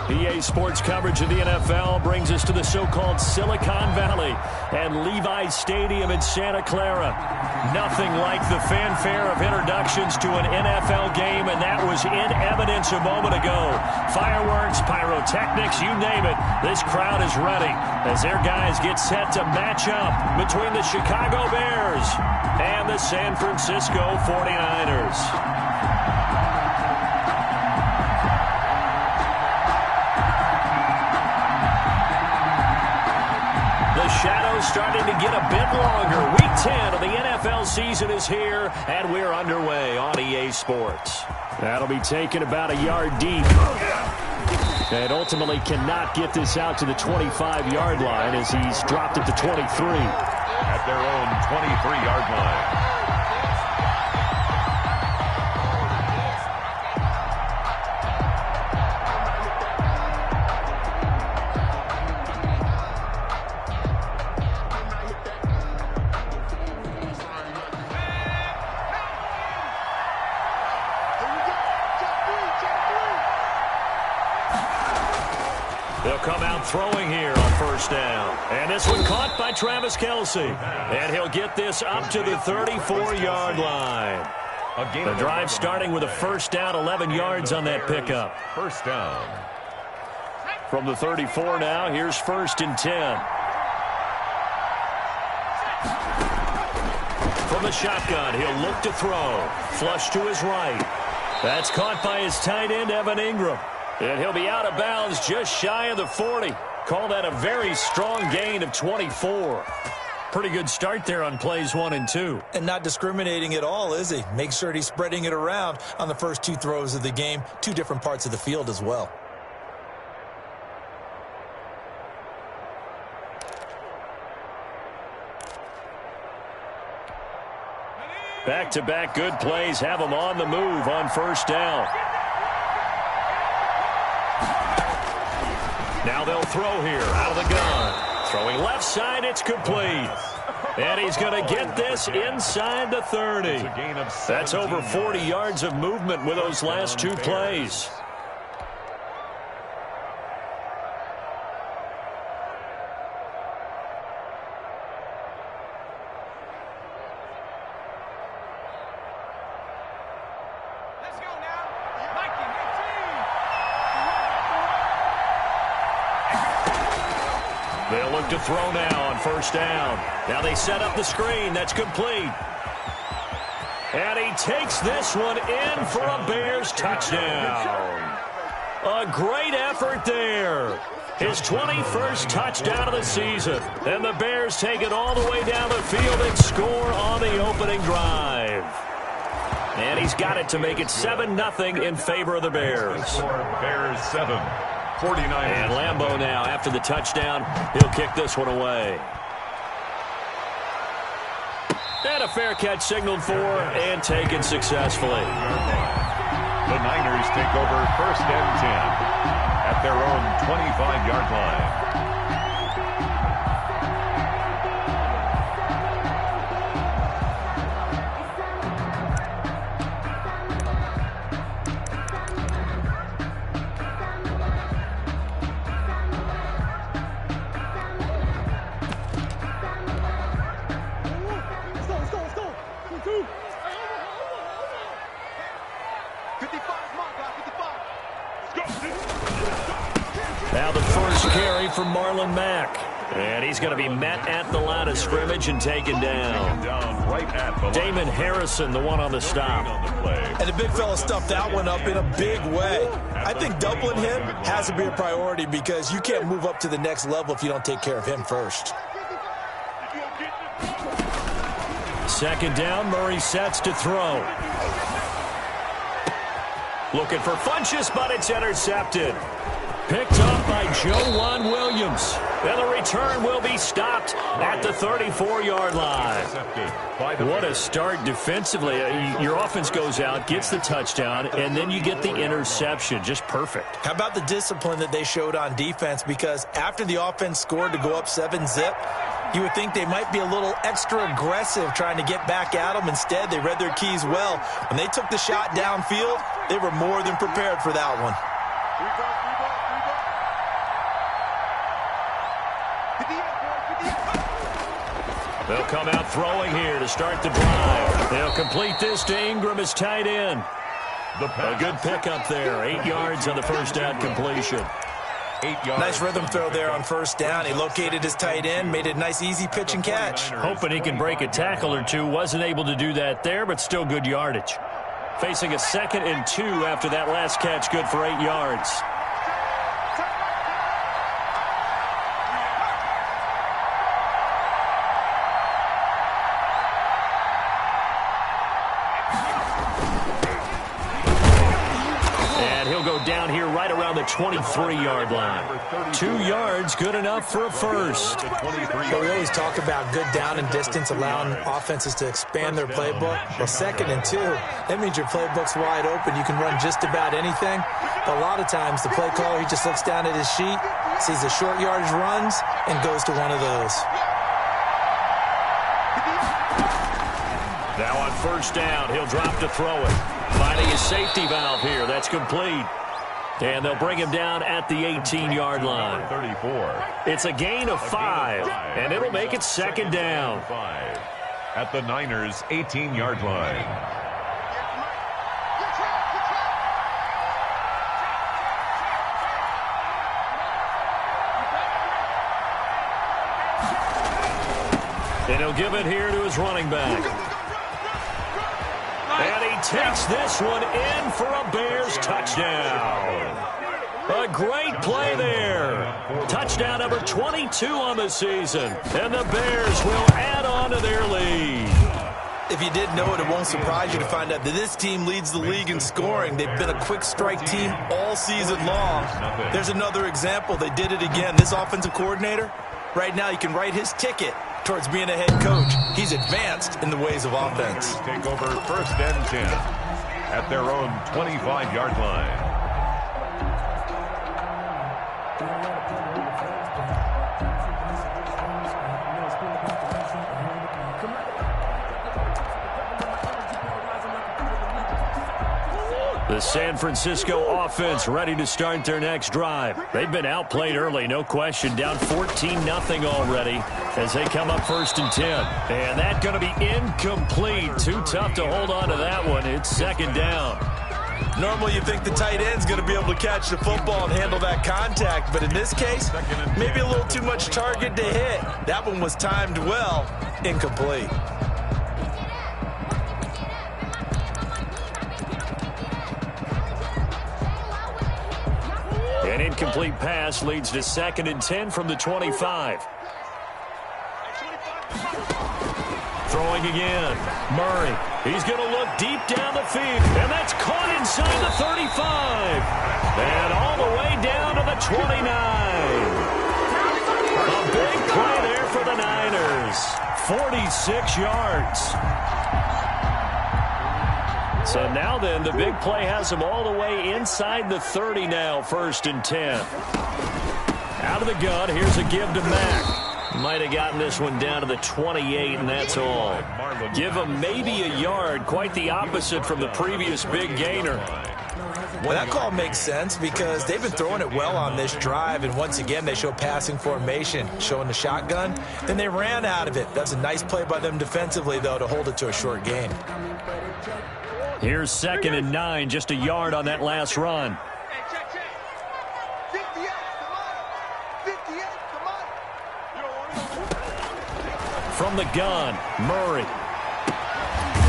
EA Sports coverage of the NFL brings us to the so-called Silicon Valley and Levi's Stadium in Santa Clara. Nothing like the fanfare of introductions to an NFL game, and that was in evidence a moment ago. Fireworks, pyrotechnics, you name it. This crowd is ready as their guys get set to match up between the Chicago Bears and the San Francisco 49ers. Shadows starting to get a bit longer. Week 10 of the NFL season is here, and we're underway on EA Sports. That'll be taken about a yard deep. And ultimately cannot get this out to the 25-yard line as he's dropped it to 23. At their own 23-yard line. They'll come out throwing here on first down. And this one caught by Travis Kelce. And he'll get this up to the 34-yard line. The drive starting with a first down, 11 yards on that pickup. First down. From the 34 now, here's first and 10. From the shotgun, he'll look to throw. Flush to his right. That's caught by his tight end, Evan Ingram. And he'll be out of bounds just shy of the 40. Call that a very strong gain of 24. Pretty good start there on plays 1 and 2. And not discriminating at all, is he? Make sure he's spreading it around on the first 2 throws of the game. 2 different parts of the field as well. Back-to-back good plays have him on the move on first down. Now they'll throw here out of the gun. Throwing left side, it's complete. And he's going to get this inside the 30. That's over 40 yards of movement with those last 2 plays. They'll look to throw now on first down. Now they set up the screen. That's complete. And he takes this one in for a Bears touchdown. A great effort there. His 21st touchdown of the season. And the Bears take it all the way down the field and score on the opening drive. And he's got it to make it 7-0 in favor of the Bears. Bears 7. 49ers. And Lambeau now, after the touchdown, he'll kick this one away. And a fair catch signaled for and taken successfully. The Niners take over first and 10 at their own 25-yard line. Now the first carry from Marlon Mack. And he's going to be met at the line of scrimmage and taken down. Damon Harrison, the one on the stop. And the big fella stuffed that one up in a big way. I think doubling him has to be a priority because you can't move up to the next level if you don't take care of him first. Second down, Murray sets to throw. Looking for Funchess, but it's intercepted. Picked up by Joejuan Williams. And the return will be stopped at the 34-yard line. What a start defensively. Your offense goes out, gets the touchdown, and then you get the interception. Just perfect. How about the discipline that they showed on defense? Because after the offense scored to go up 7-zip, you would think they might be a little extra aggressive trying to get back at them. Instead, they read their keys well. When they took the shot downfield, they were more than prepared for that one. They'll come out throwing here to start the drive. They'll complete this to Ingram as tight end. A good pickup there. 8 yards on the first down completion. 8 yards. Nice rhythm throw there on first down. He located his tight end, made it a nice easy pitch and catch. Hoping he can break a tackle or two. Wasn't able to do that there, but still good yardage. Facing a 2nd and 2 after that last catch, good for 8 yards. Down here right around the 23-yard line. 2 yards, good enough for a first. But we always talk about good down and distance, allowing offenses to expand their playbook. Well, 2nd and 2, that means your playbook's wide open. You can run just about anything. But a lot of times, the play caller, he just looks down at his sheet, sees the short yardage runs, and goes to one of those. Now on first down, he'll drop to throw it. Finding his safety valve here. That's complete. And they'll bring him down at the 18-yard line. 34. It's a gain of 5, and it'll make it 2nd down. At the Niners' 18-yard line. And he'll give it here to his running back. And he takes this one in for a Bears touchdown. A great play there. Touchdown number 22 on the season. And the Bears will add on to their lead. If you didn't know it, it won't surprise you to find out that this team leads the league in scoring. They've been a quick strike team all season long. There's another example. They did it again. This offensive coordinator, right now, you can write his ticket towards being a head coach. He's advanced in the ways of offense. Take over 1st and 10 at their own 25-yard line. The San Francisco offense ready to start their next drive. They've been outplayed early, no question. Down 14-0 already as they come up 1st and 10. And that's going to be incomplete. Too tough to hold on to that one. It's 2nd down. Normally you think the tight end's going to be able to catch the football and handle that contact. But in this case, maybe a little too much target to hit. That one was timed well. Incomplete. An incomplete pass leads to 2nd and 10 from the 25. Throwing again. Murray. He's going to look deep down the field. And that's caught inside the 35. And all the way down to the 29. A big play there for the Niners. 46 yards. So now then, the big play has him all the way inside the 30 now, 1st and 10. Out of the gun, here's a give to Mack. Might have gotten this one down to the 28, and that's all. Give him maybe a yard, quite the opposite from the previous big gainer. Well, that call makes sense because they've been throwing it well on this drive, and once again, they show passing formation, showing the shotgun. Then they ran out of it. That's a nice play by them defensively, though, to hold it to a short gain. Here's 2nd and 9, just a yard on that last run. From the gun, Murray.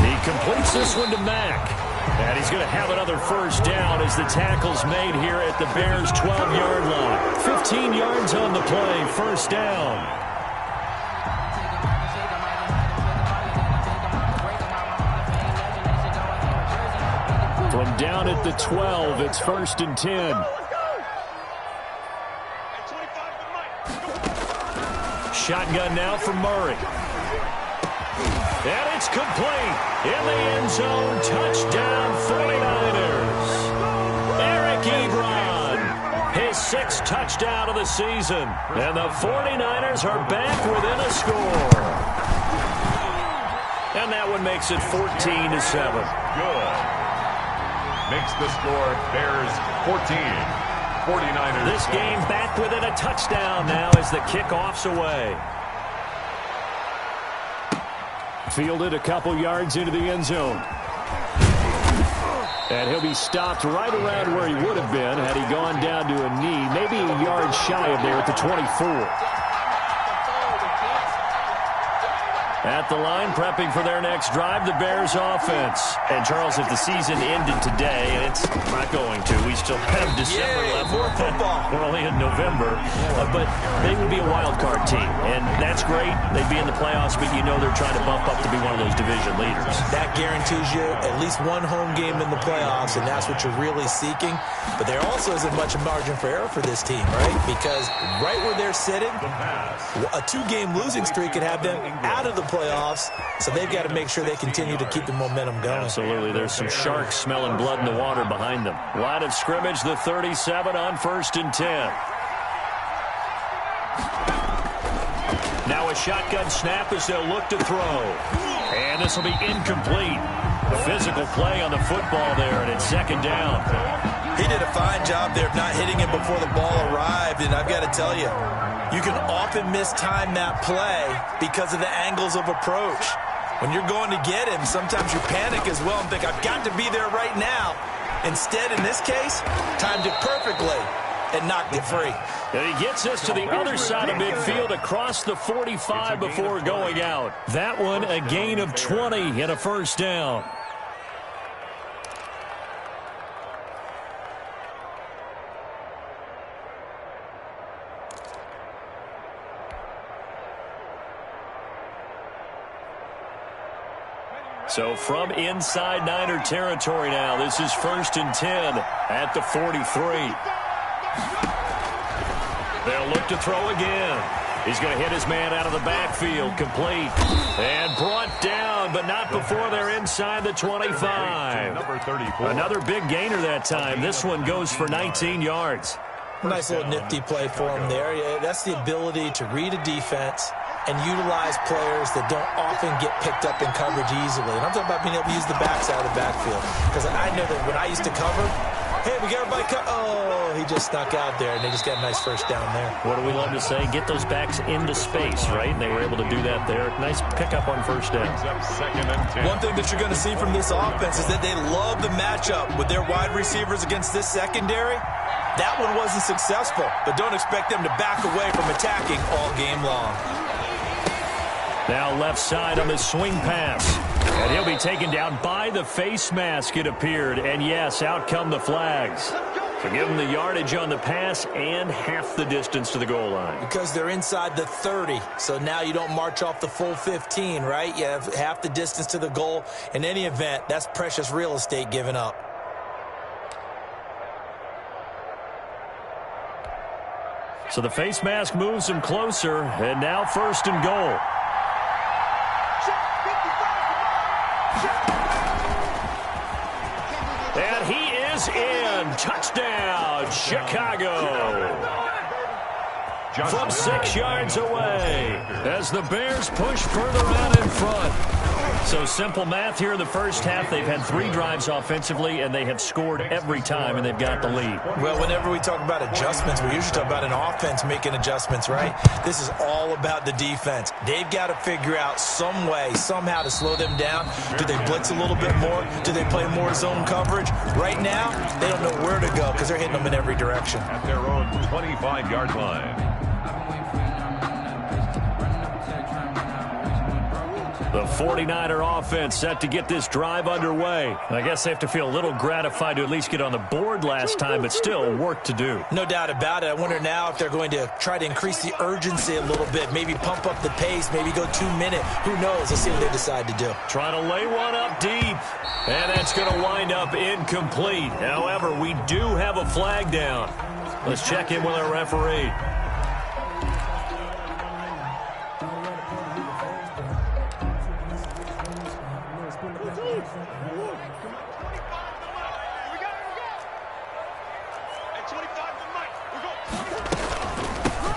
He completes this one to Mack. And he's going to have another first down as the tackle's made here at the Bears' 12-yard line. 15 yards on the play, first down. From down at the 12, it's 1st and 10. Shotgun now for Murray. And it's complete. In the end zone, touchdown 49ers. Eric Ebron, his 6th touchdown of the season. And the 49ers are back within a score. And that one makes it 14-7. Good. Makes the score Bears 14, 49ers. This game back within a touchdown now as the kickoff's away. Fielded a couple yards into the end zone. And he'll be stopped right around where he would have been had he gone down to a knee, maybe a yard shy of there at the 24. At the line, prepping for their next drive, the Bears offense. And, Charles, if the season ended today, and it's not going to, we still have December left. More football. We're only in November. But they would be a wild card team, and that's great. They'd be in the playoffs, but you know they're trying to bump up to be one of those division leaders. That guarantees you at least one home game in the playoffs, and that's what you're really seeking. But there also isn't much margin for error for this team, right? Because right where they're sitting, a two-game losing streak could have them out of the playoffs, so they've got to make sure they continue to keep the momentum going. Absolutely. There's some sharks smelling blood in the water behind them. Line of scrimmage, the 37 on 1st and 10. Now a shotgun snap as they'll look to throw. And this will be incomplete. A physical play on the football there, and it's 2nd down. He did a fine job there of not hitting him before the ball arrived, and I've got to tell you, you can often mistime that play because of the angles of approach. When you're going to get him, sometimes you panic as well and think, I've got to be there right now. Instead, in this case, timed it perfectly and knocked it free. And he gets us to the other side of midfield across the 45 before going out. That one, a gain of 20 and a 1st down. So from inside Niner territory now, this is 1st and 10 at the 43. They'll look to throw again. He's going to hit his man out of the backfield, complete. And brought down, but not before they're inside the 25. Another big gainer that time. This one goes for 19 yards. Nice little nifty play for him there. Yeah, that's the ability to read a defense and utilize players that don't often get picked up in coverage easily. And I'm talking about being able to use the backside of the backfield. Because I know that when I used to cover, hey, we got everybody oh, he just snuck out there, and they just got a nice 1st down there. What do we love to say? Get those backs into space, right? And they were able to do that there. Nice pickup on 1st down. One thing that you're going to see from this offense is that they love the matchup with their wide receivers against this secondary. That one wasn't successful, but don't expect them to back away from attacking all game long. Now left side on the swing pass. And he'll be taken down by the face mask, it appeared. And yes, out come the flags. So give them the yardage on the pass and half the distance to the goal line. Because they're inside the 30, so now you don't march off the full 15, right? You have half the distance to the goal. In any event, that's precious real estate given up. So the face mask moves him closer, and now 1st and goal. And he is in. Touchdown, Chicago. From 6 yards away as the Bears push further out in front. So simple math here in the first half. They've had 3 drives offensively, and they have scored every time, and they've got the lead. Well, whenever we talk about adjustments, we usually talk about an offense making adjustments, right? This is all about the defense. They've got to figure out some way, somehow to slow them down. Do they blitz a little bit more? Do they play more zone coverage? Right now, they don't know where to go because they're hitting them in every direction. At their own 25-yard line. The 49er offense set to get this drive underway. I guess they have to feel a little gratified to at least get on the board last time, but still work to do. No doubt about it. I wonder now if they're going to try to increase the urgency a little bit, maybe pump up the pace, maybe go 2-minute. Who knows? Let's see what they decide to do. Trying to lay one up deep, and that's going to wind up incomplete. However, we do have a flag down. Let's check in with our referee.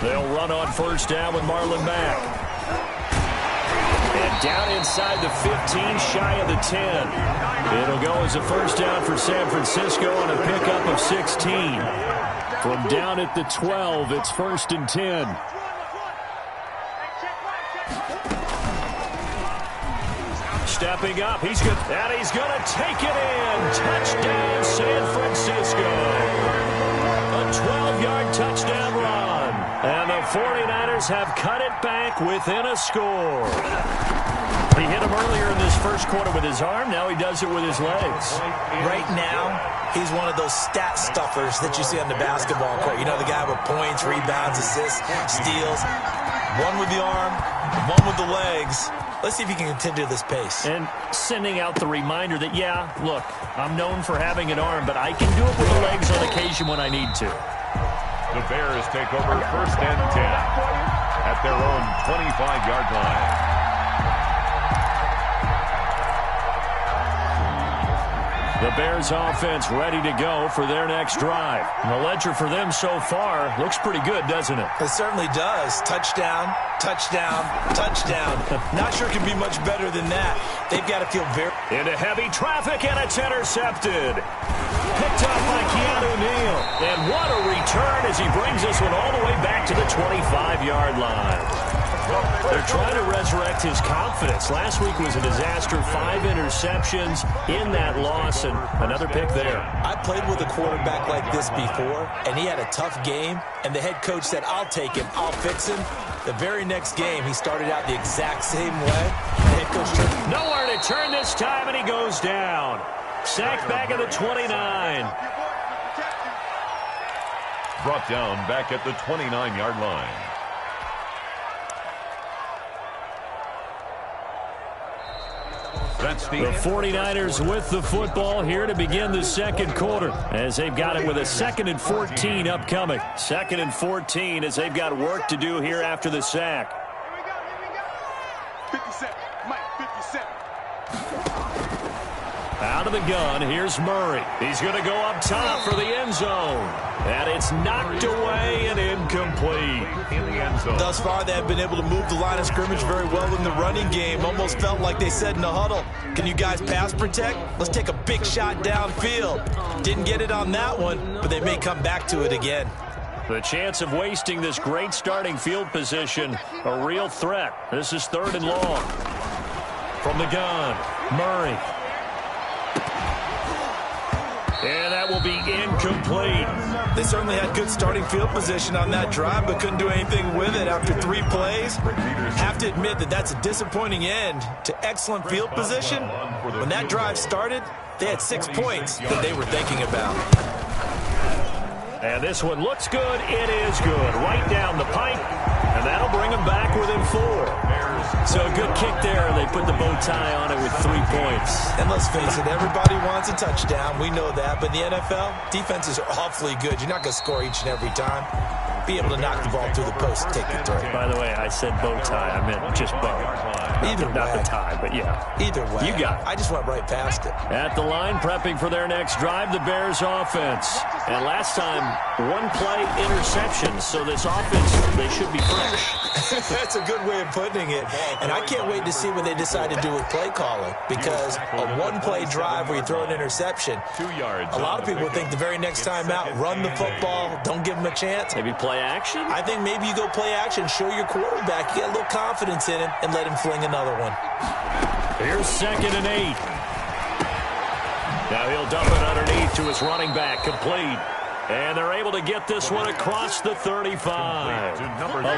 They'll run on 1st down with Marlon Mack. And down inside the 15, shy of the 10. It'll go as a 1st down for San Francisco on a pickup of 16. From down at the 12, it's 1st and 10. Stepping up, he's good, and he's going to take it in. Touchdown, San Francisco. A 12-yard touchdown run. And the 49ers have cut it back within a score. He hit him earlier in this first quarter with his arm. Now he does it with his legs. Right now, he's one of those stat stuffers that you see on the basketball court. You know, the guy with points, rebounds, assists, steals. One with the arm, one with the legs. Let's see if he can continue this pace. And sending out the reminder that, yeah, look, I'm known for having an arm, but I can do it with the legs on occasion when I need to. The Bears take over 1st and 10 at their own 25-yard line. The Bears offense ready to go for their next drive. And the ledger for them so far looks pretty good, doesn't it? It certainly does. Touchdown, touchdown, touchdown. Not sure it can be much better than that. They've got to feel very... Into heavy traffic, and it's intercepted. Picked up by Keanu Neal. And what a return as he brings this one all the way back to the 25-yard line. They're trying to resurrect his confidence. Last week was a disaster. 5 interceptions in that loss, and another pick there. I played with a quarterback like this before, and he had a tough game, and the head coach said, I'll take him, I'll fix him. The very next game, he started out the exact same way. The head coach turned... Nowhere to turn this time, and he goes down. Sacked back at the 29. Brought down back at the 29-yard line. The 49ers with the football here to begin the second quarter as they've got it with a 2nd and 14 upcoming. 2nd and 14 as they've got work to do here after the sack. 57, Mike, 57. Out of the gun, here's Murray. He's going to go up top for the end zone. And it's knocked away and incomplete. In the end zone. Thus far, they have been able to move the line of scrimmage very well in the running game. Almost felt like they said in the huddle, can you guys pass protect? Let's take a big shot downfield. Didn't get it on that one, but they may come back to it again. The chance of wasting this great starting field position, a real threat. This is 3rd and long. From the gun, Murray. And that will be incomplete. They certainly had good starting field position on that drive, but couldn't do anything with it after 3 plays. Have to admit that that's a disappointing end to excellent field position. When that drive started, they had 6 points that they were thinking about. And this one looks good. It is good. Right down the pipe. And that'll bring them back within 4. So a good kick there. They put the bow tie on it with 3 points. And let's face it, everybody wants a touchdown. We know that. But in the NFL, defenses are awfully good. You're not going to score each and every time. Be able to knock the ball through the post and take the throw. By the way, I said bow tie. I meant just bow. Either way. Not the tie, but yeah. Either way. You got it. I just went right past it. At the line, prepping for their next drive, the Bears offense. And last time, 1 play interception. So this offense, they should be fresh. That's a good way of putting it. And I can't wait to see what they decide to do with play calling. Because a 1-play drive where you throw an interception, 2 yards. a lot of people think the very next time out, run the football, don't give them a chance. Maybe play action? I think maybe you go play action, show your quarterback, you get a little confidence in him, and let him fling another one. Here's 2nd and 8. Now he'll dump it underneath to his running back, complete. And they're able to get this one across the 35.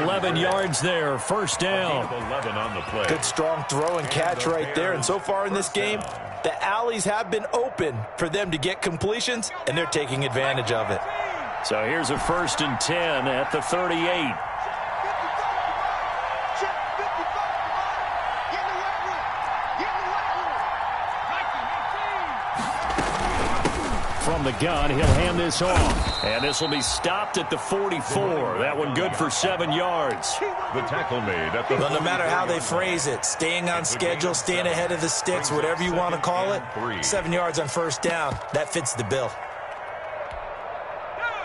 11 yards there, 1st down. 11 on the play. Good strong throw and catch right there. And so far in this game, the alleys have been open for them to get completions, and they're taking advantage of it. So here's a 1st and 10 at the 38. From the gun, he'll hand this off. And this will be stopped at the 44. That one good for 7 yards. The tackle made at the... Well, no matter how they phrase it, staying on schedule, staying ahead of the sticks, whatever you want to call it, 7 yards on 1st down, that fits the bill.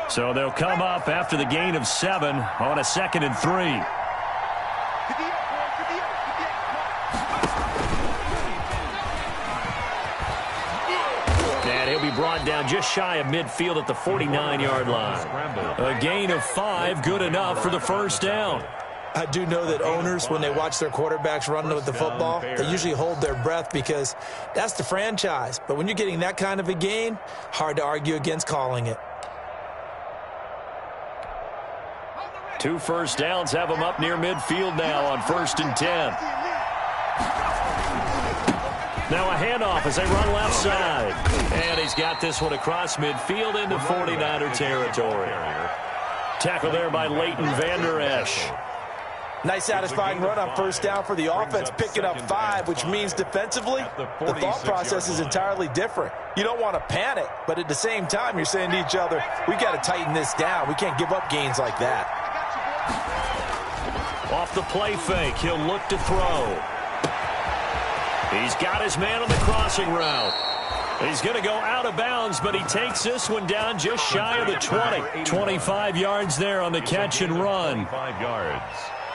So they'll come up after the gain of 7 on a 2nd and 3. And he'll be brought down just shy of midfield at the 49-yard line. A gain of 5, good enough for the first down. I do know that owners, when they watch their quarterbacks run with the football, they usually hold their breath because that's the franchise. But when you're getting that kind of a gain, hard to argue against calling it. 2 first downs have him up near midfield now on 1st and 10. Now a handoff as they run left side. And he's got this one across midfield into 49er territory. Tackle there by Leighton Vander Esch. Nice satisfying run on first down for the offense, picking up 5, which means defensively, the thought process is entirely different. You don't want to panic, but at the same time, you're saying to each other, we got to tighten this down. We can't give up gains like that. Off the play fake, he'll look to throw. He's got his man on the crossing route. He's going to go out of bounds, but he takes this one down just shy of the 20. 25 yards there on the catch and run. 5 yards.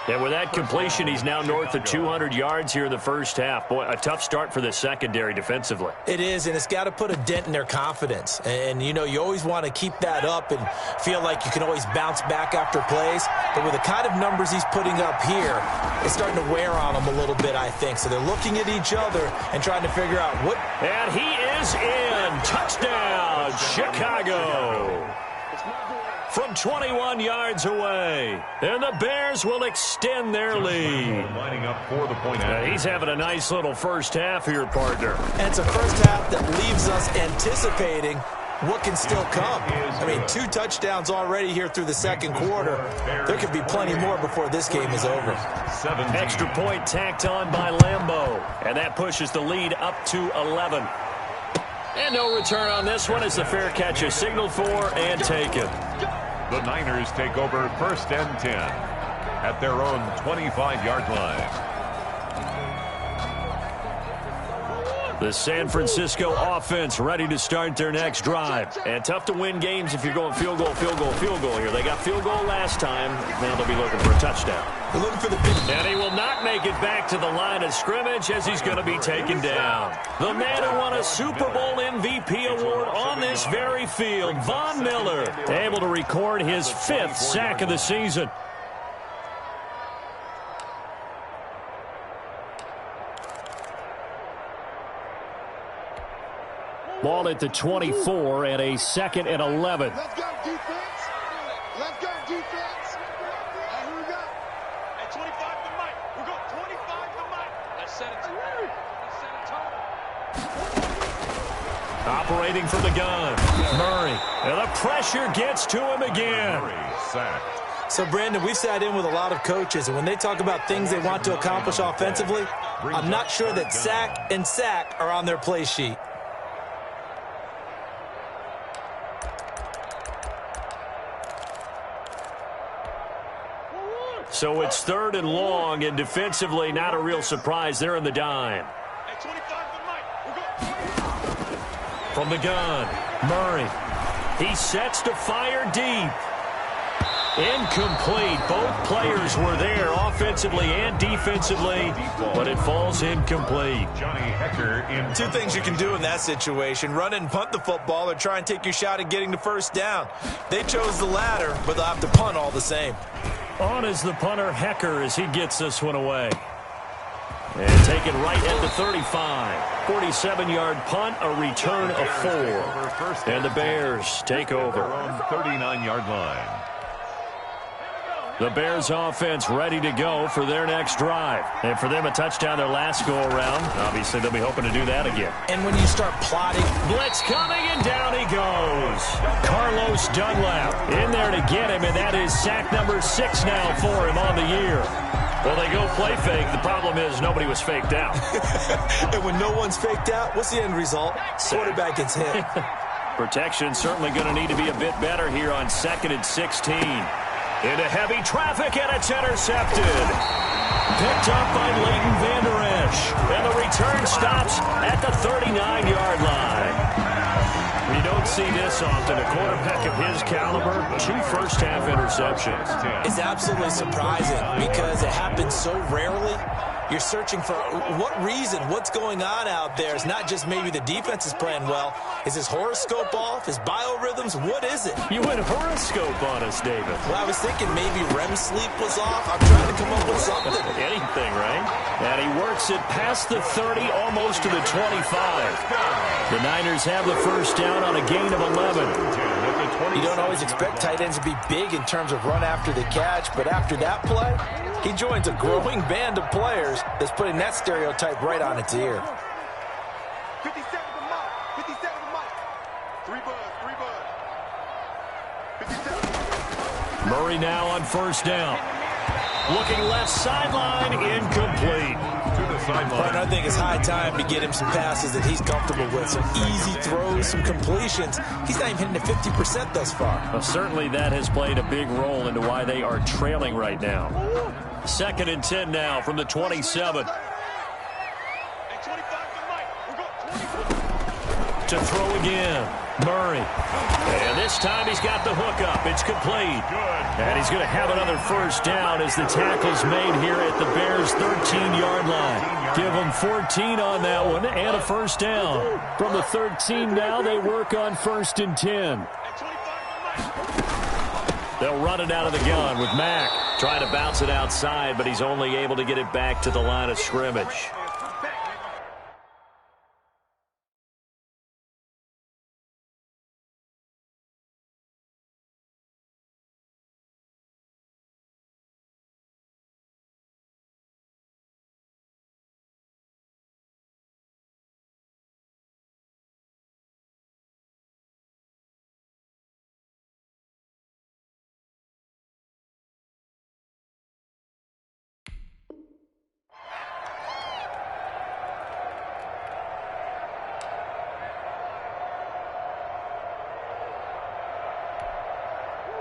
And with that completion, he's now north of 200 yards here in the first half. Boy, a tough start for the secondary defensively. It is, and it's got to put a dent in their confidence. And, you know, you always want to keep that up and feel like you can always bounce back after plays. But with the kind of numbers he's putting up here, it's starting to wear on them a little bit, I think. So they're looking at each other and trying to figure out what. And he is in. Touchdown, Chicago. From 21 yards away. And the Bears will extend their lead. Lining up for the point. He's having a nice little first half here, partner. And it's a first half that leaves us anticipating what can still come. I mean, 2 touchdowns already here through the second quarter. There could be plenty more before this game is over. 17. Extra point tacked on by Lambeau. And that pushes the lead up to 11. And no return on this one as the fair catch is signaled for and taken. The Niners take over 1st and 10 at their own 25-yard line. The San Francisco offense ready to start their next drive. And tough to win games if you're going field goal, field goal, field goal here. They got field goal last time. Now they'll be looking for a touchdown. They're looking for the big. And he will not make it back to the line of scrimmage as he's going to be taken down. The man who won a Super Bowl MVP award on this very field, Von Miller, able to record his 5th sack of the season. Ball at the 24 and a 2nd and 11. Let's go, defense. Let's go, defense. Here we go. At 25 to Mike. We're going 25 to Mike. Let's set it to Operating from the gun. Murray. And the pressure gets to him again. Sacked. So, Brandon, we've sat in with a lot of coaches, and when they talk about things they want to accomplish offensively, I'm not sure that sack and sack are on their play sheet. So it's 3rd and long, and defensively not a real surprise. They're in the dime. At 25 to Mike. We're going From the gun, Murray. He sets to fire deep. Incomplete. Both players were there offensively and defensively, but it falls incomplete. Johnny Hecker in. 2 things you can do in that situation: run and punt the football, or try and take your shot at getting the first down. They chose the latter, but they'll have to punt all the same. On is the punter, Hecker, as he gets this one away. And take it right at the 35. 47-yard punt, a return of 4. And the Bears take over. Their own 39-yard line. The Bears offense ready to go for their next drive. And for them, a touchdown their last go-around. Obviously, they'll be hoping to do that again. And when you start plotting. Blitz coming, and down he goes. Carlos Dunlap in there to get him, and that is sack number 6 now for him on the year. Well, they go play fake. The problem is nobody was faked out. And when no one's faked out, what's the end result? Quarterback gets hit. Protection certainly going to need to be a bit better here on 2nd and 16. Into heavy traffic, and it's intercepted. Picked up by Leighton Vander Esch. And the return stops at the 39-yard line. We don't see this often. A quarterback of his caliber, 2 first-half interceptions. It's absolutely surprising because it happens so rarely. you're searching for what reason, what's going on out there. It's not just maybe the defense is playing well. Is his horoscope off? His biorhythms? What is it? You went horoscope on us, David. Well, I was thinking maybe REM sleep was off. I'm trying to come up with something. Anything, right? And he works it past the 30, almost to the 25. The Niners have the first down on a gain of 11. You don't always expect tight ends to be big in terms of run after the catch, but after that play, he joins a growing band of players that's putting that stereotype right on its ear. 57 to Mike. 57 to Mike. 3 bud. 57. Murray now on first down. Looking left sideline, incomplete. But I think it's high time to get him some passes that he's comfortable with. Some easy throws, some completions. He's not even hitting the 50% thus far. Well, certainly that has played a big role into why they are trailing right now. 2nd and 10 now from the 27. To throw again. Murray. And this time he's got the hook up. It's complete. And he's going to have another first down as the tackle's made here at the Bears' 13-yard line. Give them 14 on that one and a first down. From the 13 now, they work on 1st and 10. They'll run it out of the gun with Mack. Trying to bounce it outside, but he's only able to get it back to the line of scrimmage.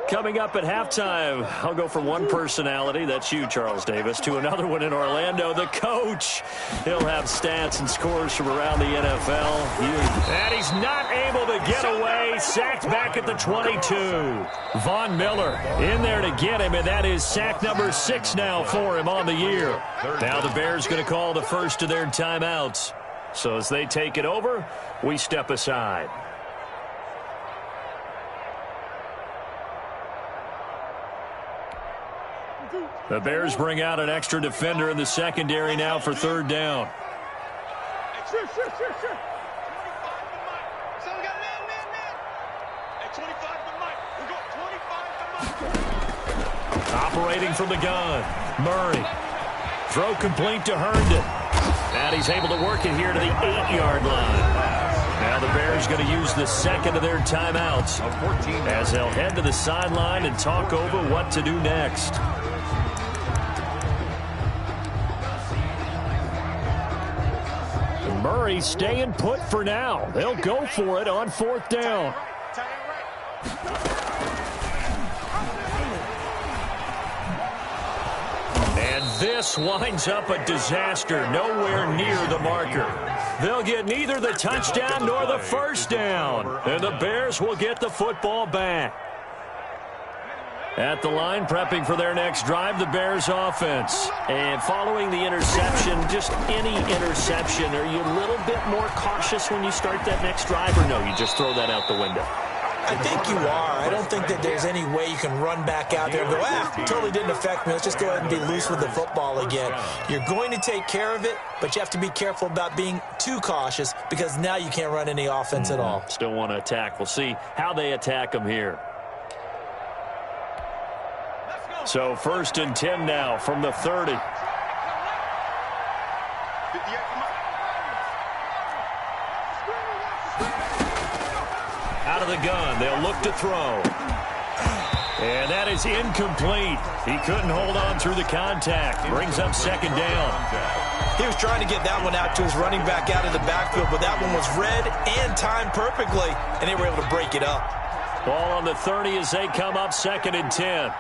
Coming up at halftime, I'll go from one personality, that's you, Charles Davis, to another one in Orlando, the coach. He'll have stats and scores from around the NFL. And he's not able to get away. Sacked back at the 22. Von Miller in there to get him, and that is sack number 6 now for him on the year. Now the Bears going to call the first of their timeouts. So as they take it over, we step aside. The Bears bring out an extra defender in the secondary now for 3rd down. Sure. So we got man. At 25 to Mike. We got 25 to Mike. Operating from the gun. Murray. Throw complete to Herndon. And he's able to work it here to the 8-yard line. Now the Bears going to use the second of their timeouts as they'll head to the sideline and talk over what to do next. Murray staying put for now. They'll go for it on 4th down. And this winds up a disaster. Nowhere near the marker. They'll get neither the touchdown nor the first down. And the Bears will get the football back. At the line, prepping for their next drive, the Bears offense. And following the interception, just any interception, are you a little bit more cautious when you start that next drive, or no, you just throw that out the window? I think you are. I don't think that there's any way you can run back out there and go, totally didn't affect me. Let's just go ahead and be loose with the football again. You're going to take care of it, but you have to be careful about being too cautious because now you can't run any offense at all. Still want to attack. We'll see how they attack them here. So 1st and 10 now from the 30. Out of the gun, they'll look to throw. And that is incomplete. He couldn't hold on through the contact. Brings up 2nd down. He was trying to get that one out to his running back out of the backfield, but that one was read and timed perfectly, and they were able to break it up. Ball on the 30 as they come up 2nd and 10.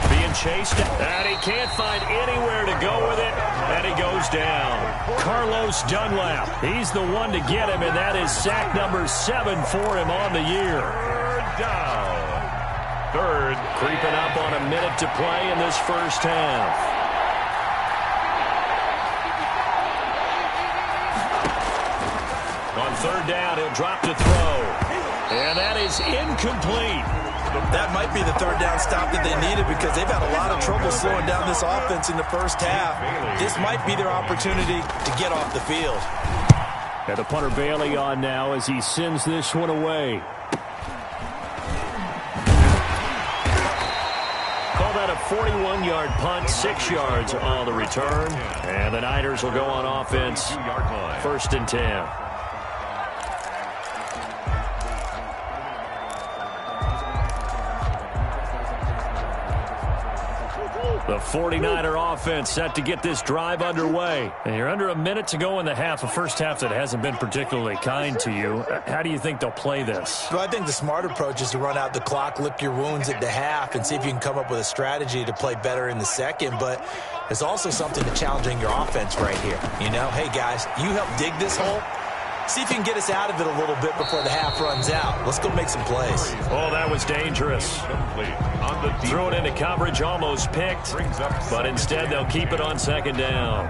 Being chased, and he can't find anywhere to go with it, and he goes down. Carlos Dunlap, he's the one to get him, and that is sack number 7 for him on the year. 3rd down. third. Creeping up on a minute to play in this first half. On third down, he'll drop to throw. And that is incomplete. That might be the third down stop that they needed because they've had a lot of trouble slowing down this offense in the first half. This might be their opportunity to get off the field. And the punter Bailey on now as he sends this one away. Call that a 41-yard punt, 6 yards on the return. And the Niners will go on offense, 1st and 10. The 49er offense set to get this drive underway. And you're under a minute to go in the half, a first half that hasn't been particularly kind to you. How do you think they'll play this? Well, I think the smart approach is to run out the clock, lick your wounds at the half, and see if you can come up with a strategy to play better in the second. But there's also something to challenging your offense right here. You know, hey, guys, you help dig this hole. See if you can get us out of it a little bit before the half runs out. Let's go make some plays. Oh, that was dangerous. Throw it into coverage, almost picked. But instead, they'll keep it on 2nd down.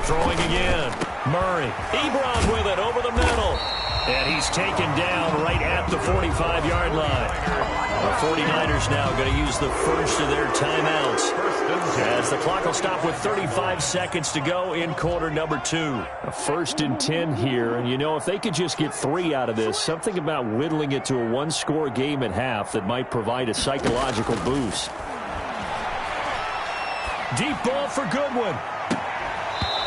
Throwing again. Murray. Ebron with it over the middle. And he's taken down right at the 45-yard line. The 49ers now going to use the first of their timeouts as the clock will stop with 35 seconds to go in quarter number 2. A 1st and 10 here. And, you know, if they could just get 3 out of this, something about whittling it to a one-score game at half that might provide a psychological boost. Deep ball for Goodwin.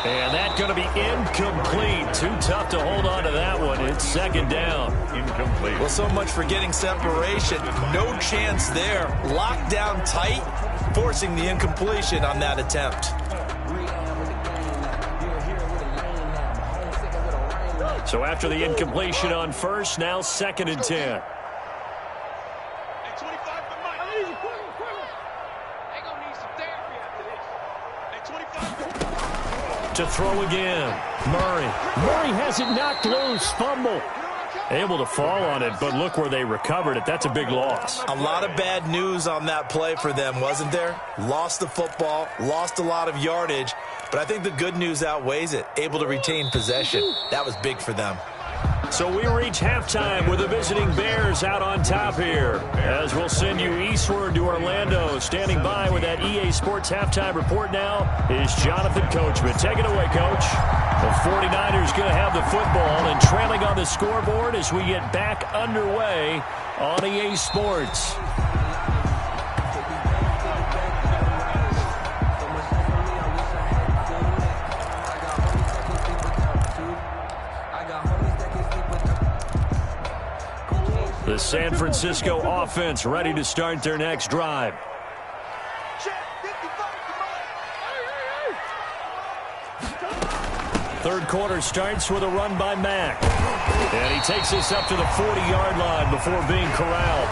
And that's going to be incomplete. Too tough to hold on to that one. It's 2nd down. Incomplete. Well, so much for getting separation. No chance there. Locked down tight, forcing the incompletion on that attempt. So after the incompletion on first, now 2nd and 10. To throw again. Murray. Murray has it knocked loose. Fumble. Able to fall on it, but look where they recovered it. That's a big loss. A lot of bad news on that play for them, wasn't there? Lost the football, lost a lot of yardage, but I think the good news outweighs it. Able to retain possession. That was big for them. So we reach halftime with the visiting Bears out on top here. As we'll send you eastward to Orlando. Standing by with that EA Sports halftime report now is Jonathan Coachman. Take it away, Coach. The 49ers going to have the football and trailing on the scoreboard as we get back underway on EA Sports. The San Francisco offense ready to start their next drive. Third quarter starts with a run by Mack. And he takes us up to the 40-yard line before being corralled.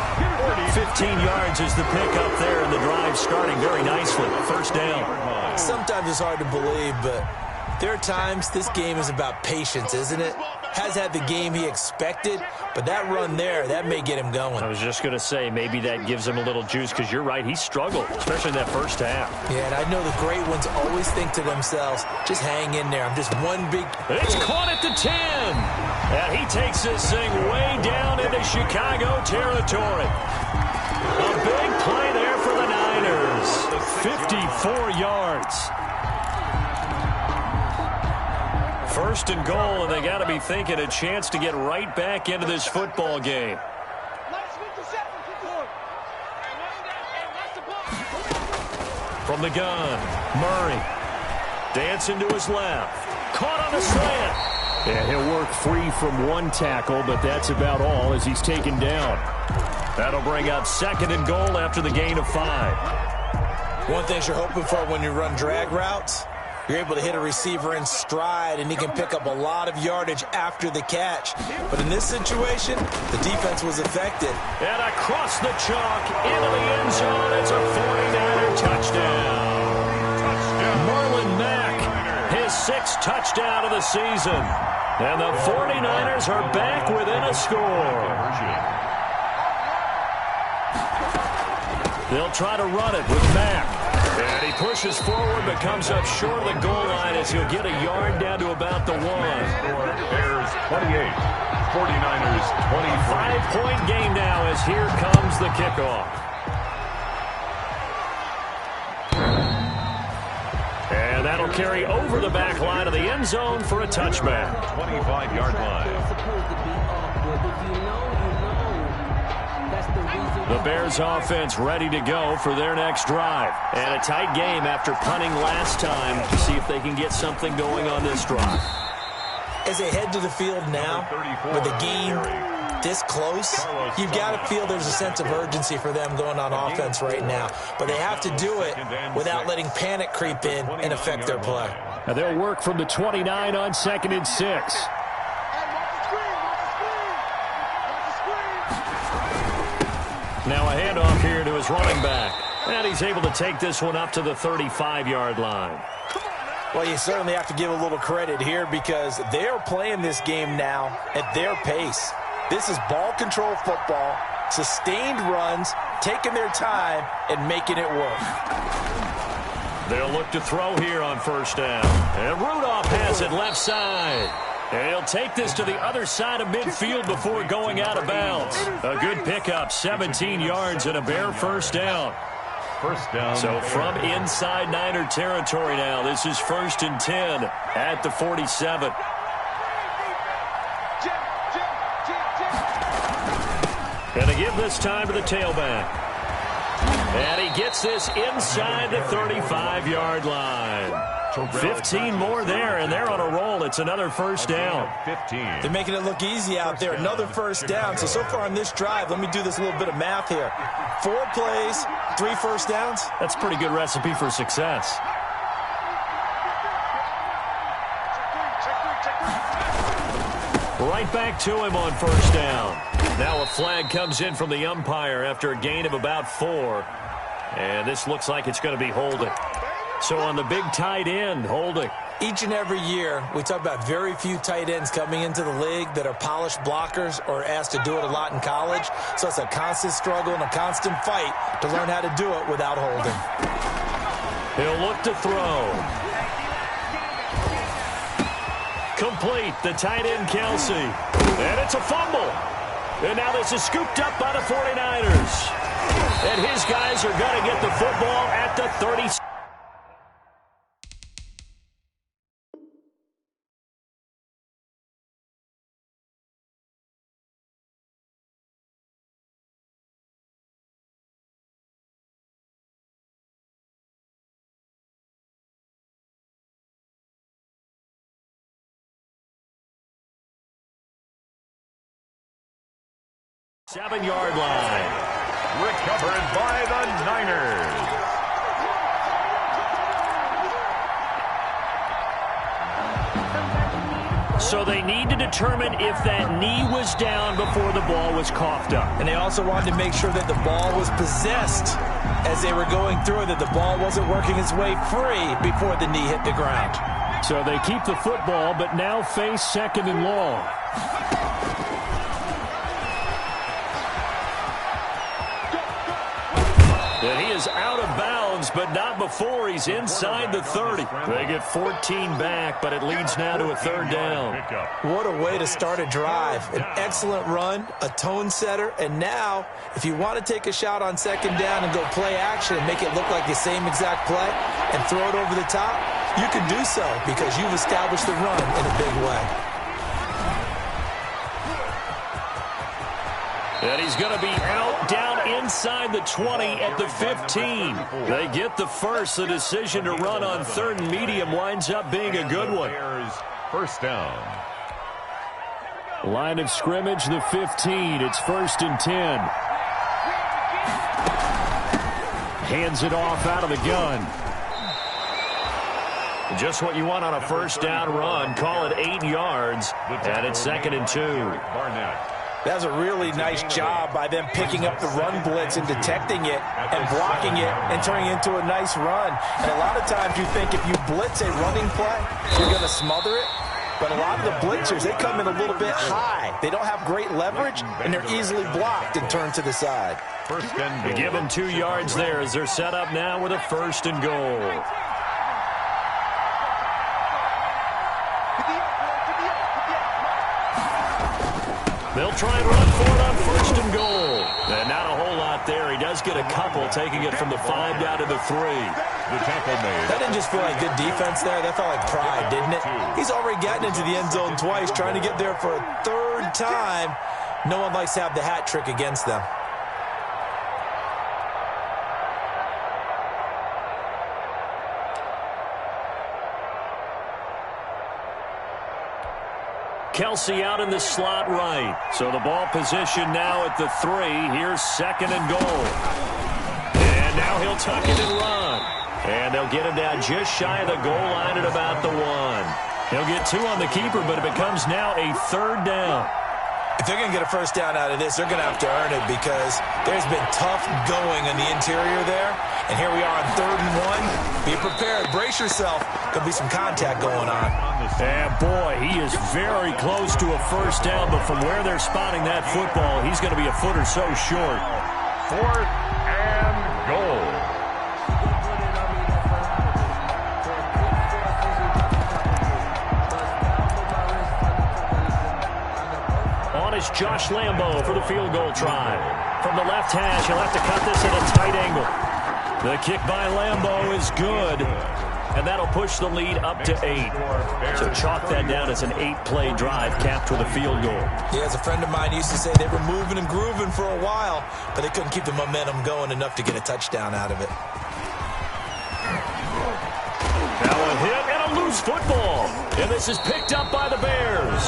15 yards is the pick up there, and the drive starting very nicely. 1st down. Sometimes it's hard to believe, but there are times this game is about patience, isn't it? Has had the game he expected, but that run there, that may get him going. I was just going to say, maybe that gives him a little juice, because you're right, he struggled, especially in that first half. Yeah, and I know the great ones always think to themselves, just hang in there. I'm just one big... It's caught at the 10. And he takes this thing way down into Chicago territory. A big play there for the Niners. 54 yards. 1st and goal, and they got to be thinking a chance to get right back into this football game. From the gun, Murray. Dancing to his left. Caught on a slant. And he'll work free from one tackle, but that's about all as he's taken down. That'll bring up 2nd and goal after the gain of 5. One thing you're hoping for when you run drag routes, you're able to hit a receiver in stride, and he can pick up a lot of yardage after the catch. But in this situation, the defense was effective. And across the chalk into the end zone, it's a 49er touchdown. his 6th touchdown of the season. And the 49ers are back within a score. They'll try to run it with Mack. And he pushes forward but comes up short of the goal line as he'll get a yard down to about the 1. Bears 28, 49ers 23. 5-point game now as here comes the kickoff. And that'll carry over the back line of the end zone for a touchback. 25-yard line. The Bears offense ready to go for their next drive. And a tight game after punting last time to see if they can get something going on this drive. As they head to the field now, with the game this close, you've got to feel there's a sense of urgency for them going on offense right now. But they have to do it without letting panic creep in and affect their play. Now they'll work from the 29 on 2nd and 6. Now a handoff here to his running back. And he's able to take this one up to the 35-yard line. Well, you certainly have to give a little credit here because they're playing this game now at their pace. This is ball control football, sustained runs, taking their time, and making it work. They'll look to throw here on 1st down. And Rudolph has it left side. And he'll take this to the other side of midfield before going out of bounds. A good pickup, 17 yards and a Bear 1st down. 1st down. So from inside Niner territory now, this is 1st and 10 at the 47. And to give this time to the tailback. And he gets this inside the 35-yard line. 15 more there, and they're on a roll. It's another 1st down. 15. They're making it look easy out there. Another 1st down. So far on this drive, let me do this little bit of math here. 4 plays, 3 1st downs. That's a pretty good recipe for success. Right back to him on 1st down. Now a flag comes in from the umpire after a gain of about 4. And this looks like it's going to be holding. So on the big tight end, holding. Each and every year, we talk about very few tight ends coming into the league that are polished blockers or asked to do it a lot in college. So it's a constant struggle and a constant fight to learn how to do it without holding. He'll look to throw. Complete, the tight end, Kelsey. And it's a fumble. And now this is scooped up by the 49ers. And his guys are going to get the football at the 30. Seven-yard line. Recovered by the Niners. So they need to determine if that knee was down before the ball was coughed up. And they also wanted to make sure that the ball was possessed as they were going through, that the ball wasn't working its way free before the knee hit the ground. So they keep the football, but now face 2nd and long. And he is out of bounds, but not before he's inside the 30. They get 14 back, but it leads now to a 3rd down. What a way to start a drive. An excellent run, a tone setter, and now, if you want to take a shot on 2nd down and go play action and make it look like the same exact play and throw it over the top, you can do so because you've established the run in a big way. And he's going to be out down inside the 20 at the 15. They get the first. The decision to run on 3rd and medium winds up being a good one. 1st down. Line of scrimmage, the 15. It's 1st and 10. Hands it off out of the gun. Just what you want on a 1st down run. Call it 8 yards. And it's 2nd and 2. Barnett. That's a really nice job by them picking up the run blitz and detecting it and blocking it and turning it into a nice run. And a lot of times you think if you blitz a running play, you're going to smother it. But a lot of the blitzers, they come in a little bit high. They don't have great leverage, and they're easily blocked and turned to the side. They give them 2 yards there as they're set up now with a 1st and goal. They'll try and run for it on 1st and goal. And not a whole lot there. He does get a couple, taking it from the 5 down to the 3. The tackle made. That didn't just feel like good defense there. That felt like pride, didn't it? He's already gotten into the end zone twice, trying to get there for a 3rd time. No one likes to have the hat trick against them. Kelsey out in the slot right. So the ball position now at the 3. Here's 2nd and goal. And now he'll tuck it and run. And they'll get him down just shy of the goal line at about the 1. He'll get 2 on the keeper, but it becomes now a 3rd down. If they're going to get a 1st down out of this, they're going to have to earn it because there's been tough going in the interior there. And here we are on 3rd and 1. Be prepared. Brace yourself. There'll be some contact going on. And boy, he is very close to a 1st down, but from where they're spotting that football, he's going to be a foot or so short. 4th and goal. On is Josh Lambo for the field goal try. From the left hash, he'll have to cut this at a tight angle. The kick by Lambo is good. And that'll push the lead up to 8. So chalk that down as an 8-play drive capped with a field goal. Yeah, as a friend of mine used to say, they were moving and grooving for a while, but they couldn't keep the momentum going enough to get a touchdown out of it. Now a hit and a loose football. And this is picked up by the Bears.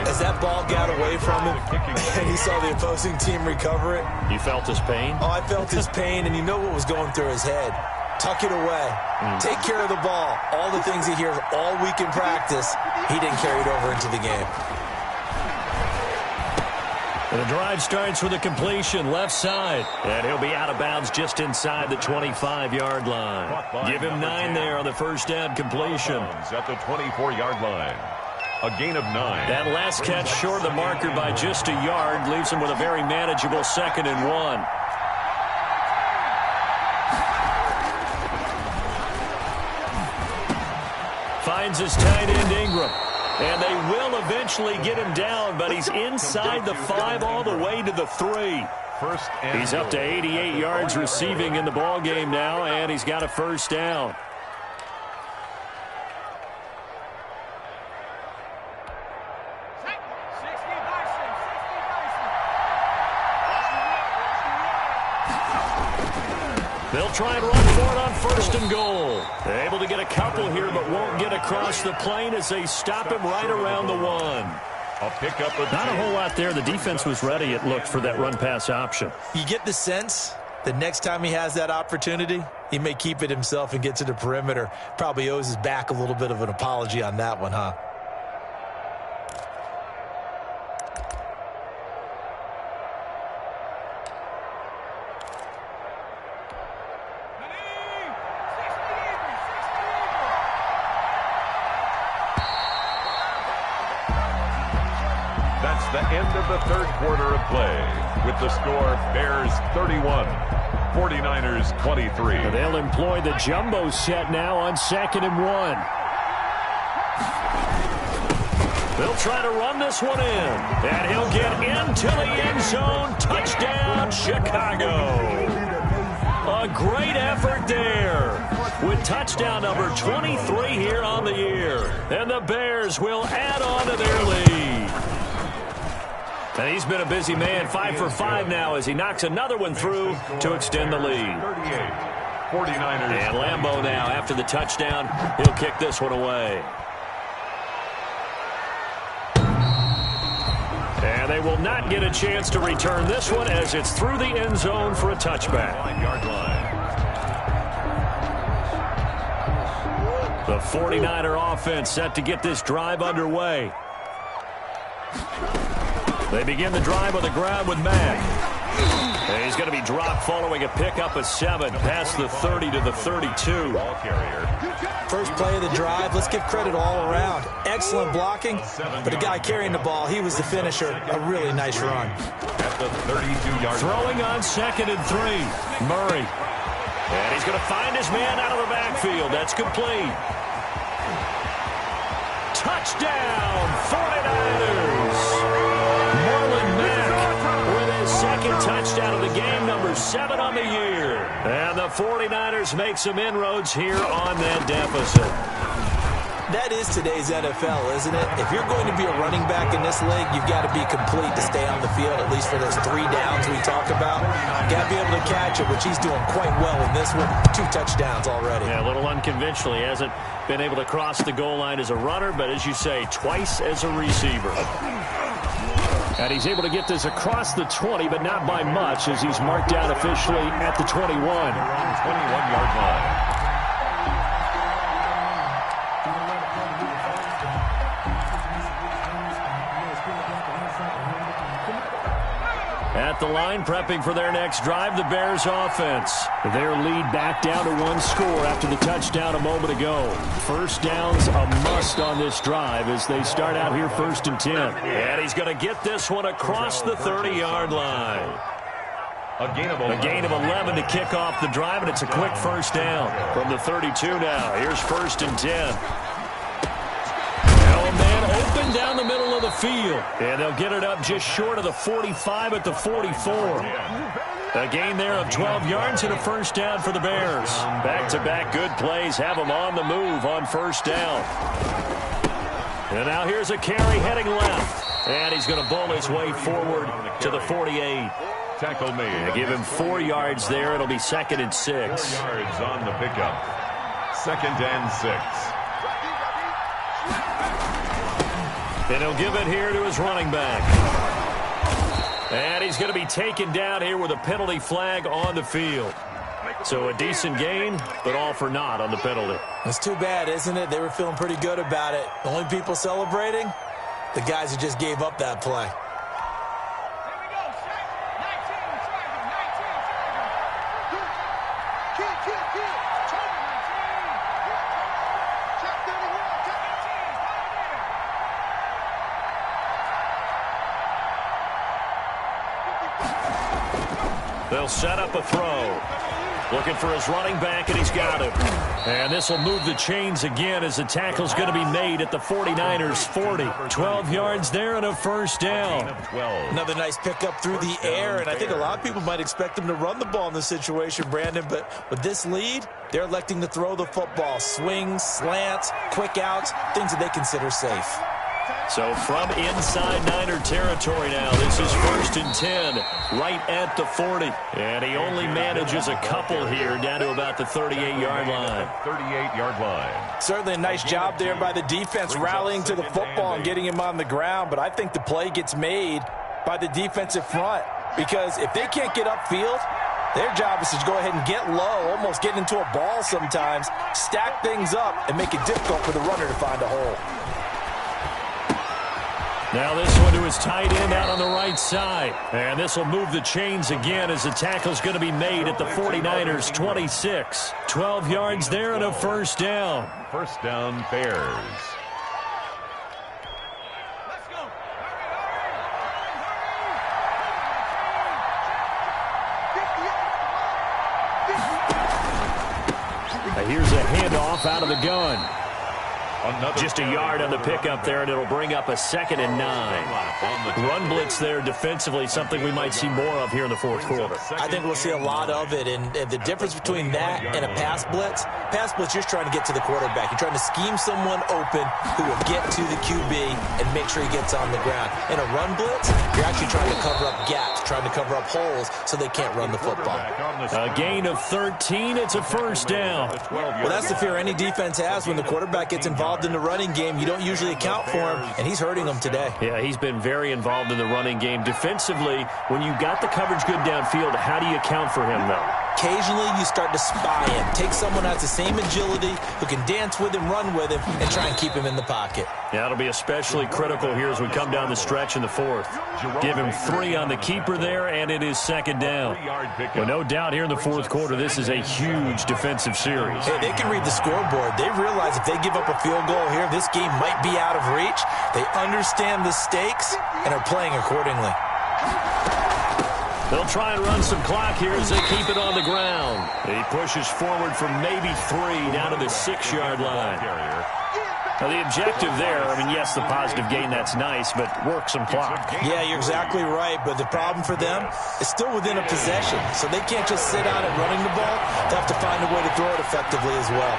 As that ball got away from him and he saw the opposing team recover it. You felt his pain? Oh, I felt his pain, and you know what was going through his head. Tuck it away. Take care of the ball. All the things he hears all week in practice, he didn't carry it over into the game. And the drive starts with a completion left side. And he'll be out of bounds just inside the 25-yard line. Give him 9 there on the 1st down completion. At the 24-yard line. A gain of 9. That last catch short of the marker by just a yard leaves him with a very manageable 2nd and 1. Finds his tight end Ingram. And they will eventually get him down, but he's inside the 5 all the way to the 3. He's up to 88 yards receiving in the ball game now, and he's got a 1st down. They'll try and run for it on 1st and goal. They're able to get a couple here, but won't get across the plane as they stop him right around the 1. A pickup of Not a whole lot there. The defense was ready, it looked, for that run-pass option. You get the sense the next time he has that opportunity, he may keep it himself and get to the perimeter. Probably owes his back a little bit of an apology on that one, huh? The end of the 3rd quarter of play with the score Bears 31, 49ers 23. And they'll employ the jumbo set now on 2nd and 1. They'll try to run this one in. And he'll get into the end zone. Touchdown, Chicago. A great effort there with touchdown number 23 here on the year. And the Bears will add on to their lead. And he's been a busy man, 5 for 5 now as he knocks another one through to extend the lead. 49ers. And Lambo now, after the touchdown, he'll kick this one away. And they will not get a chance to return this one as it's through the end zone for a touchback. 9-yard line. The 49er offense set to get this drive underway. They begin the drive on the ground with Mack. And he's going to be dropped following a pickup of 7 past the 30 to the 32. Ball carrier. First play of the drive, let's give credit all around. Excellent blocking, but the guy carrying the ball, he was the finisher. A really nice run. At the 32-yard Throwing on 2nd and 3. Murray. And he's going to find his man out of the backfield. That's complete. Touchdown, 49ers. Marlon Mack with his 2nd touchdown of the game, number 7 on the year. And the 49ers make some inroads here on that deficit. That is today's NFL, isn't it? If you're going to be a running back in this league, you've got to be complete to stay on the field, at least for those 3 downs we talk about. Got to be able to catch it, which he's doing quite well in this one. 2 touchdowns already. Yeah, a little unconventional. He hasn't been able to cross the goal line as a runner, but as you say, twice as a receiver. And he's able to get this across the 20, but not by much, as he's marked down officially at the 21. 21-yard line. At the line, prepping for their next drive, the Bears offense. Their lead back down to 1 score after the touchdown a moment ago. First down's a must on this drive as they start out here 1st and 10. And he's going to get this one across the 30-yard line. A gain of 11 to kick off the drive, and it's a quick first down from the 32 now. Here's 1st and 10. Open down the middle of the field. And they'll get it up just short of the 45 at the 44. A gain there of 12 yards and a first down for the Bears. Back-to-back good plays have them on the move on first down. And now here's a carry heading left. And he's going to bowl his way forward to the 48. Tackle made. They give him 4 yards there. It'll be 2nd and 6. 4 yards on the pickup. 2nd and 6. And he'll give it here to his running back. And he's going to be taken down here with a penalty flag on the field. So a decent gain, but all for naught on the penalty. It's too bad, isn't it? They were feeling pretty good about it. The only people celebrating, the guys who just gave up that play. They'll set up a throw. Looking for his running back, and he's got him. And this will move the chains again as the tackle's going to be made at the 49ers' 40. 12 yards there and a first down. Another nice pickup through the air, and I think a lot of people might expect them to run the ball in this situation, Brandon, but with this lead, they're electing to throw the football. Swings, slants, quick outs, things that they consider safe. So from inside Niner territory now, this is 1st and 10, right at the 40. And he only manages a couple here down to about the 38-yard line. 38-yard line. Certainly a nice job there by the defense rallying to the football and getting him on the ground, but I think the play gets made by the defensive front because if they can't get upfield, their job is to go ahead and get low, almost get into a ball sometimes, stack things up, and make it difficult for the runner to find a hole. Now this one to his tight end out on the right side. And this will move the chains again as the tackle's going to be made at the 49ers' 26. 12 yards there and a first down. First down, Bears. Let's go. Here's a handoff out of the gun. Just a yard on the pickup there, and it'll bring up a 2nd and 9. Run blitz there defensively, something we might see more of here in the 4th quarter. I think we'll see a lot of it, and the difference between that and a pass blitz, you're trying to get to the quarterback. You're trying to scheme someone open who will get to the QB and make sure he gets on the ground. In a run blitz, you're actually trying to cover up gaps, trying to cover up holes so they can't run the football. A gain of 13, it's a first down. Well, that's the fear any defense has when the quarterback gets involved in the running game. You don't usually account for him, and he's hurting them today. Yeah, he's been very involved in the running game. Defensively, when you got the coverage good downfield, how do you account for him, though? occasionally you start to spy him. Take someone who has the same agility, who can dance with him, run with him, and try and keep him in the pocket. Yeah, it'll be especially critical here as we come down the stretch in the fourth. Give him 3 on the keeper there, and it is second down. Well, no doubt here in the fourth quarter, this is a huge defensive series. Hey, they can read the scoreboard. They realize if they give up a field goal here, this game might be out of reach. They understand the stakes and are playing accordingly. They'll try and run some clock here as they keep it on the ground. He pushes forward for maybe 3 down to the 6-yard line. Now, the objective there, I mean, yes, the positive gain, that's nice, but work some clock. Yeah, you're exactly right, but the problem for them is still within a possession, so they can't just sit out at running the ball. They have to find a way to throw it effectively as well.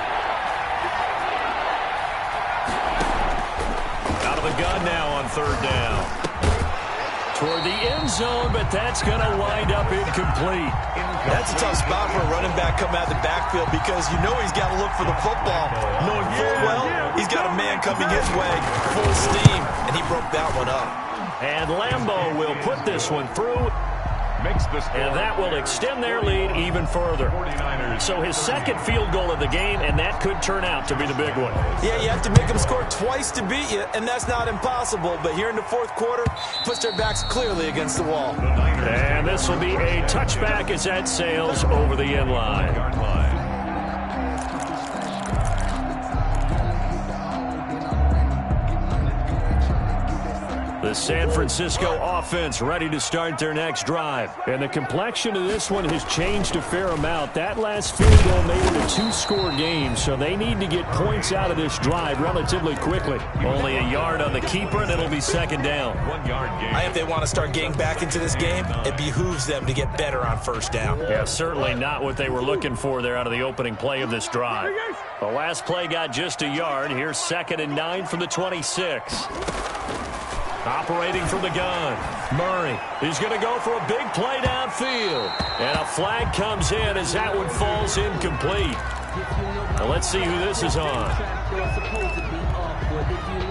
Out of the gun now on third down. Toward the end zone, but that's going to wind up incomplete. That's a tough spot for a running back coming out of the backfield because you know he's got to look for the football. Knowing full well, he's got a man coming his way, full steam, and he broke that one up. And Lambeau will put this one through. And that will extend their lead even further. So his second field goal of the game, and that could turn out to be the big one. Yeah, you have to make them score twice to beat you, and that's not impossible. But here in the fourth quarter, puts their backs clearly against the wall. And this will be a touchback as that sails over the end line. The San Francisco offense ready to start their next drive. And the complexion of this one has changed a fair amount. That last field goal made it a 2-score game, so they need to get points out of this drive relatively quickly. Only a yard on the keeper, and it'll be second down. 1 yard gain. If they want to start getting back into this game, it behooves them to get better on first down. Yeah, certainly not what they were looking for there out of the opening play of this drive. The last play got just a yard. Here's 2nd and 9 from the 26. Operating from the gun, Murray. He's going to go for a big play downfield. And a flag comes in as that one falls incomplete. Now let's see who this is on.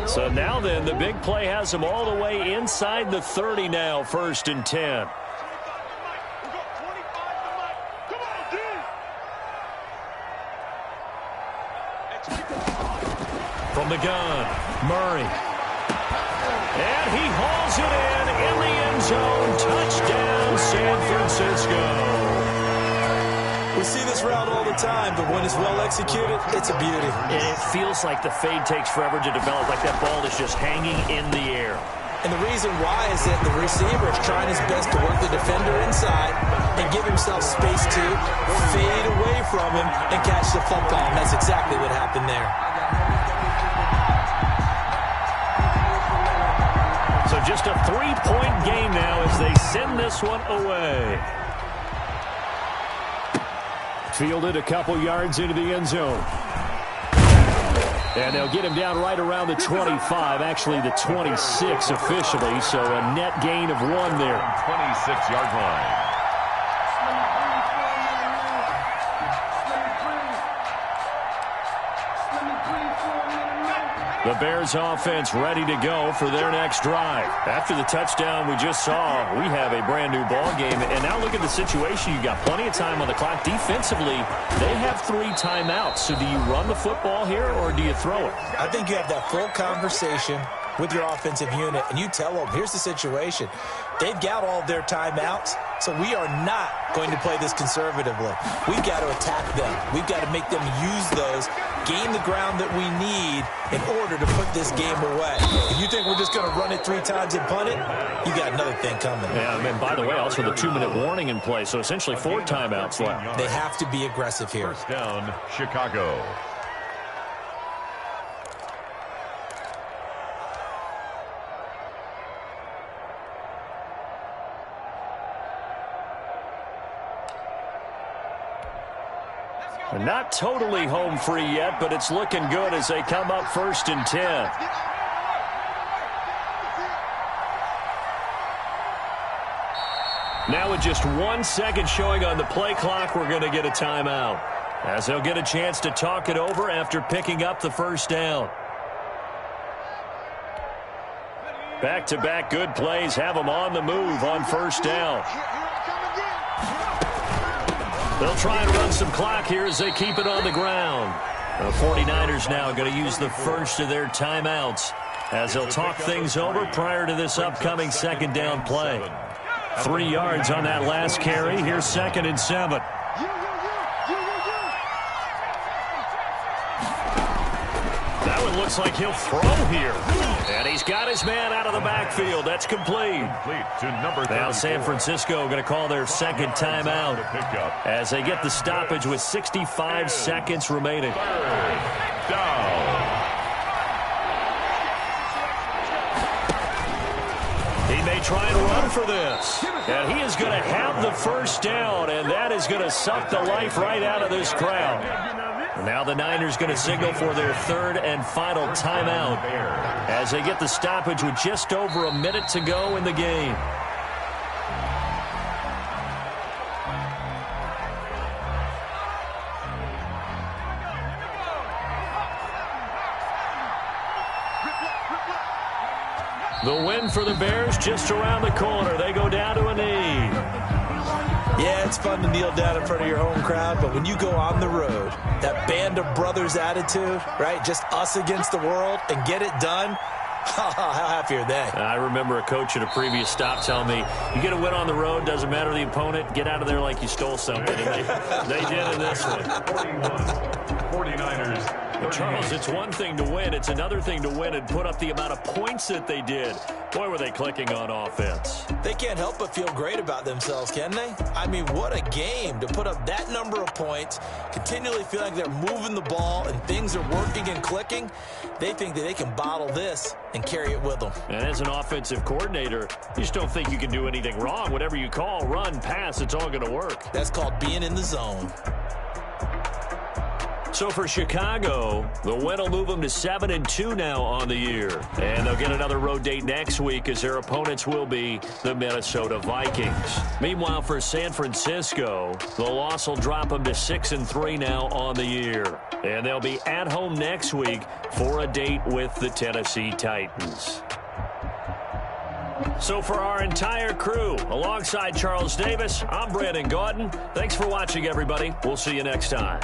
So now then, the big play has them all the way inside the 30 now, 1st and 10. From the gun, Murray. And he hauls it in the end zone. Touchdown, San Francisco. We see this route all the time, but when it's well executed, it's a beauty. And it feels like the fade takes forever to develop, like that ball is just hanging in the air. And the reason why is that the receiver is trying his best to work the defender inside and give himself space to fade away from him and catch the football. And that's exactly what happened there. So just a 3-point game now as they send this one away. Fielded a couple yards into the end zone. And they'll get him down right around the 25, actually the 26 officially, so a net gain of 1 there. 26-yard line. The Bears offense ready to go for their next drive. After the touchdown we just saw, we have a brand new ball game. And now look at the situation. You got plenty of time on the clock. Defensively, they have 3 timeouts. So do you run the football here or do you throw it? I think you have that full conversation with your offensive unit, and you tell them, here's the situation. They've got all their timeouts, so we are not going to play this conservatively. We've got to attack them. We've got to make them use those, gain the ground that we need in order to put this game away. If you think we're just going to run it 3 times and punt it, you got another thing coming. Yeah, and by the way, also the 2-minute warning in play, so essentially 4 timeouts left. They have to be aggressive here. First down, Chicago. Not totally home free yet, but it's looking good as they come up 1st and 10. Now with just 1 second showing on the play clock, we're going to get a timeout, as they'll get a chance to talk it over after picking up the 1st down. Back-to-back good plays have them on the move on 1st down. They'll try and run some clock here as they keep it on the ground. The 49ers now going to use the first of their timeouts as they'll talk things over prior to this upcoming second down play. 3 yards on that last carry. Here's 2nd and 7. That one looks like he'll throw here. And he's got his man out of the backfield. That's complete. Now San Francisco going to call their second timeout as they get the stoppage with 65 seconds remaining. He may try and run for this. And he is going to have the first down, and that is going to suck the life right out of this crowd. Now the Niners going to signal for their third and final timeout as they get the stoppage with just over a minute to go in the game. The win for the Bears just around the corner. They go down to a knee. Yeah, it's fun to kneel down in front of your home crowd, but when you go on the road, that band of brothers attitude, right, just us against the world, and get it done, how happy are they? I remember a coach at a previous stop telling me, you get a win on the road, doesn't matter the opponent, get out of there like you stole something. And they did in this one. 49ers. But Charles, it's one thing to win. It's another thing to win and put up the amount of points that they did. Boy, were they clicking on offense. They can't help but feel great about themselves, can they? I mean, what a game to put up that number of points, continually feel like they're moving the ball and things are working and clicking. They think that they can bottle this and carry it with them. And as an offensive coordinator, you just don't think you can do anything wrong. Whatever you call, run, pass, it's all going to work. That's called being in the zone. So for Chicago, the win will move them to 7-2 now on the year. And they'll get another road date next week as their opponents will be the Minnesota Vikings. Meanwhile, for San Francisco, the loss will drop them to 6-3 now on the year. And they'll be at home next week for a date with the Tennessee Titans. So for our entire crew, alongside Charles Davis, I'm Brandon Gaudin. Thanks for watching, everybody. We'll see you next time.